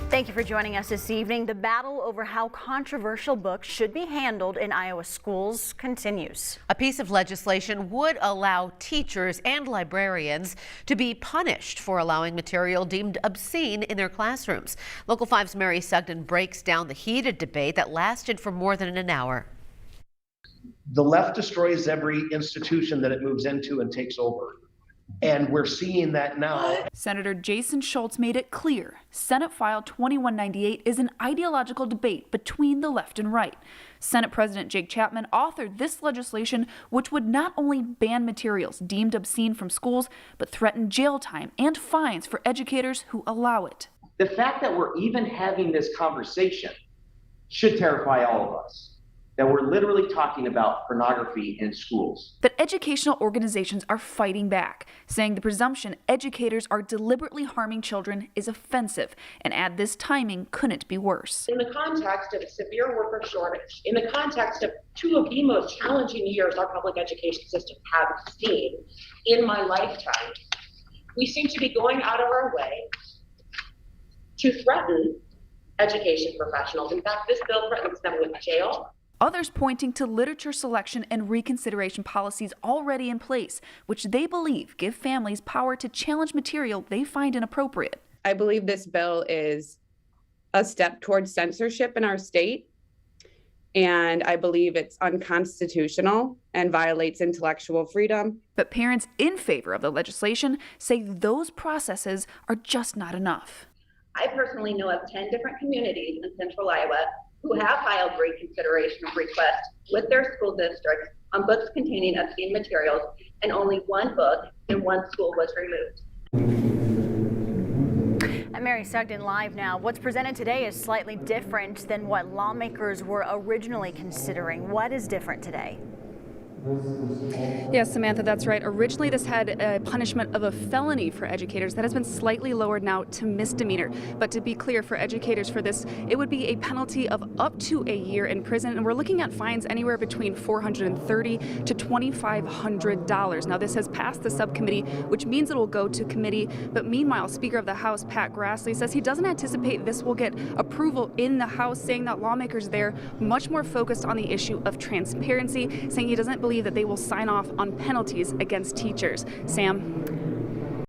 Thank you for joining us this evening. The battle over how controversial books should be handled in Iowa schools continues. A piece of legislation would allow teachers and librarians to be punished for allowing material deemed obscene in their classrooms. Local 5's Mary Sugden breaks down the heated debate that lasted for more than an hour. The left destroys every institution that it moves into and takes over. And we're seeing that now. Senator Jason Schultz made it clear Senate File 2198 is an ideological debate between the left and right. Senate President Jake Chapman authored this legislation, which would not only ban materials deemed obscene from schools, but threaten jail time and fines for educators who allow it. The fact that we're even having this conversation should terrify all of us. That we're literally talking about pornography in schools. But educational organizations are fighting back, saying the presumption educators are deliberately harming children is offensive, and add this timing couldn't be worse. In the context of a severe worker shortage, in the context of two of the most challenging years our public education system has seen in my lifetime, we seem to be going out of our way to threaten education professionals. In fact, this bill threatens them with jail. Others pointing to literature selection and reconsideration policies already in place, which they believe give families power to challenge material they find inappropriate. I believe this bill is a step towards censorship in our state, and I believe it's unconstitutional and violates intellectual freedom. But parents in favor of the legislation say those processes are just not enough. I personally know of 10 different communities in central Iowa who have filed reconsideration requests with their school districts on books containing obscene materials, and only one book in one school was removed. I'm Mary Sugden live now. What's presented today is slightly different than what lawmakers were originally considering. What is different today? Yes, Samantha, that's right. Originally, this had a punishment of a felony for educators. That has been slightly lowered now to misdemeanor. But to be clear, for educators for this, it would be a penalty of up to a year in prison. And we're looking at fines anywhere between $430 to $2,500. Now, this has passed the subcommittee, which means it will go to committee. But meanwhile, Speaker of the House, Pat Grassley, says he doesn't anticipate this will get approval in the House, saying that lawmakers there much more focused on the issue of transparency, saying he doesn't believe that they will sign off on penalties against teachers. Sam?